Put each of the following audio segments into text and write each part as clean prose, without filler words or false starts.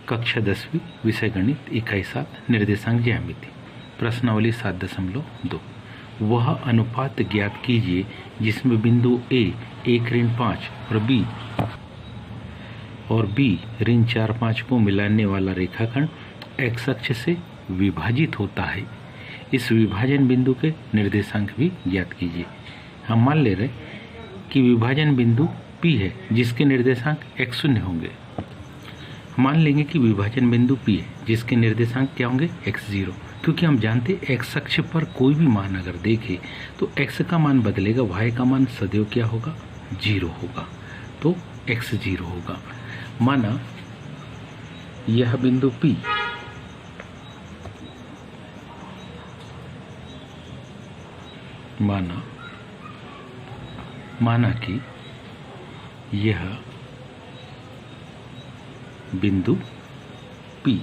कक्षा 10वीं विषय गणित इकाई 7 निर्देशांक ज्यामिति प्रश्नावली 7.2 वह अनुपात ज्ञात कीजिए जिसमें बिंदु A 1-5 और B ऋण 4-5 को मिलाने वाला रेखाखंड x अक्ष से विभाजित होता है। इस विभाजन बिंदु के निर्देशांक भी ज्ञात कीजिए। हम मान ले रहे कि विभाजन बिंदु P है जिसके निर्देशांक x0 होंगे। मान लेंगे कि विभाजन बिंदु P है जिसके निर्देशांक क्या होंगे x0, क्योंकि हम जानते x अक्ष पर कोई भी मान अगर देखें तो x का मान बदलेगा, y का मान सदैव क्या होगा 0 होगा, तो x0 होगा। माना यह बिंदु P माना कि यह बिंदु P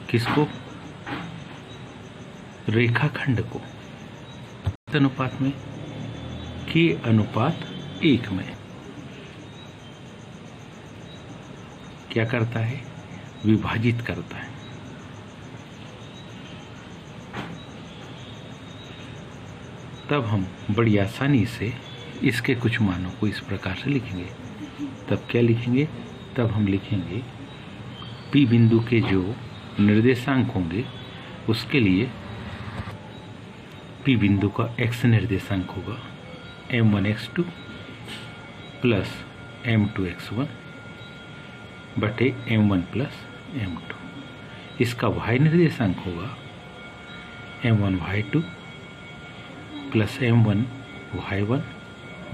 किसको, रेखाखंड को अनुपात में k अनुपात 1 में क्या करता है, विभाजित करता है। तब हम बड़ी आसानी से इसके कुछ मानों को इस प्रकार से लिखेंगे। तब क्या लिखेंगे, तब हम लिखेंगे P बिंदु के जो निर्देशांक होंगे उसके लिए P बिंदु का x निर्देशांक होगा m1x2 प्लस m2x1 बटे m1 प्लस m2। इसका y निर्देशांक होगा m1y2 प्लस m1y1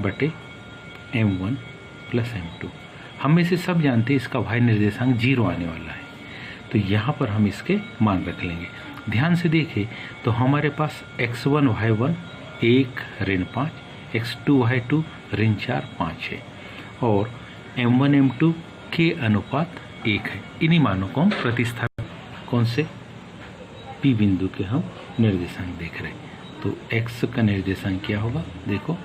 बटे m1 प्लस m2। हम में से सब जानते हैं इसका y निर्देशांक 0 आने वाला है, तो यहाँ पर हम इसके मान रख लेंगे। ध्यान से देखें तो हमारे पास x1 y1 1 ऋण 5, x2 y2 ऋण 4 5 है और m1 m2 के अनुपात 1 है। इन्हीं मानों को हम प्रतिस्थापित, कौन से, P बिंदु के हम निर्देशांक देख रहे हैं। तो x का निर्देशांक क्या होगा, देखो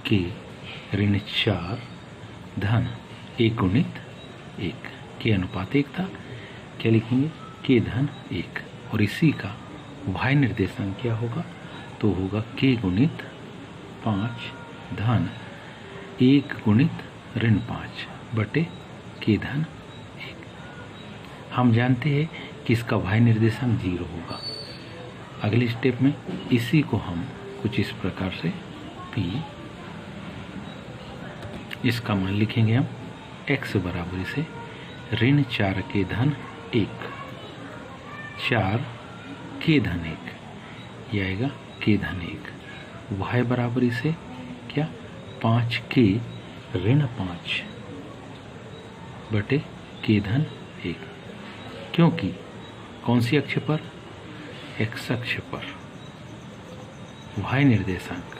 k ऋण 4 धन 1 गुणित 1, k अनुपात 1 था, क्या लिखेंगे k धन 1, और इसी का y निर्देशांक क्या होगा, तो होगा k गुणित 5 धन 1 गुणित ऋण 5 बटे k धन 1। हम जानते हैं कि इसका y निर्देशांक 0 होगा। अगले स्टेप में इसी को हम कुछ इस प्रकार से P, इसका मान लिखेंगे हम x बराबर से ऋण 4 के धन 1 4 के धन 1, यह आएगा के धन 1, y बराबर से क्या 5 के ऋण 5 बटे के धन 1, क्योंकि कौन सी अक्ष पर, x अक्ष पर y निर्देशांक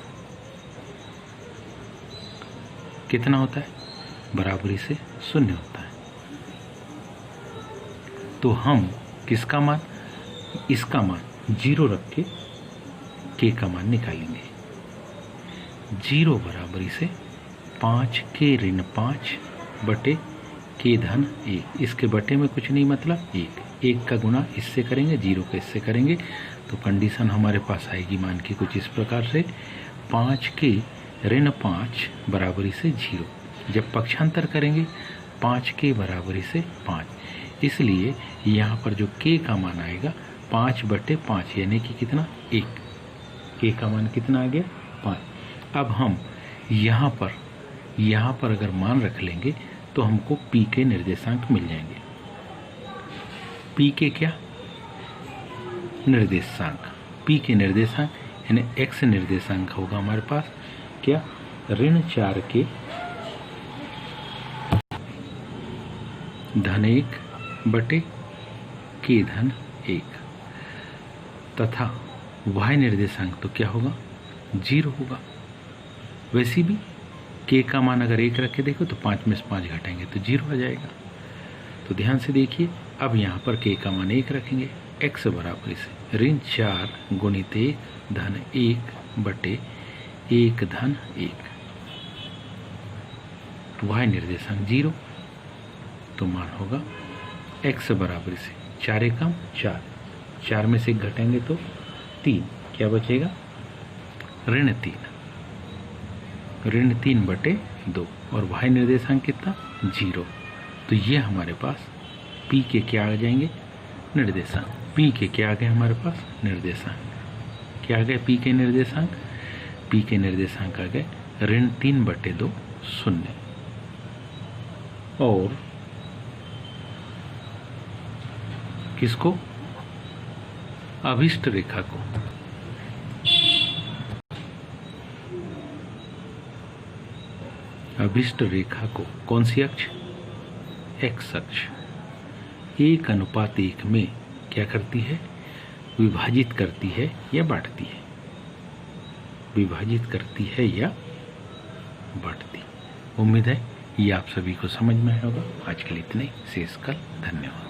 कितना होता है, बराबरी से 0 होता है। तो हम किसका मान, इसका मान 0 रख के k का मान निकालेंगे। 0 बराबरी से 5 के ऋण 5 बटे के धन 1, इसके बटे में कुछ नहीं मतलब 1 का गुणा इससे करेंगे, 0 का इससे करेंगे, तो कंडीशन हमारे पास आएगी मान की कुछ इस प्रकार से 5 के ऋण 5 बराबरी से 0। जब पक्षांतर करेंगे 5 के बराबरी से 5, इसलिए यहाँ पर जो k का मान आएगा 5 बटे 5 यानी कि कितना 1, k का मान कितना आ गया 5। अब हम यहाँ पर अगर मान रख लेंगे तो हमको P के निर्देशांक मिल जाएंगे। P के क्या निर्देशांक, P के निर्देशांक यानी x निर्देशांक होगा हमारे पास क्या, ऋण 4 के धन 1 बटे के धन 1 तथा y निर्देशांक तो क्या होगा 0 होगा। वैसे भी k का मान अगर 1 रख के देखो तो 5 में से 5 घटाएंगे तो 0 आ जाएगा। तो ध्यान से देखिए, अब यहाँ पर k का मान 1 रखेंगे, x बराबर से ऋण 4 गुणित 1 धन 1 बटे 1 धन 1, y निर्देशांक 0, तो मान होगा x बराबर से 4 एकम 4, 4 में से घटेंगे तो 3, क्या बचेगा ऋण 3/2 और y निर्देशांक कितना 0। तो ये हमारे पास p के क्या आ जाएंगे निर्देशांक, p के क्या आ गए हमारे पास निर्देशांक, क्या आ गए p के निर्देशांक, p के निर्देशांक आ गए ऋण 3/2 शून्य। और किसको अभिष्ट रेखा को, अभिष्ट रेखा को कौन सी अक्ष x अक्ष 1:1 में क्या करती है विभाजित करती है या बांटती है, विभाजित करती है या बांटती। उम्मीद है ये आप सभी को समझ में आया होगा। आज के लिए इतना ही, शेष कल। धन्यवाद।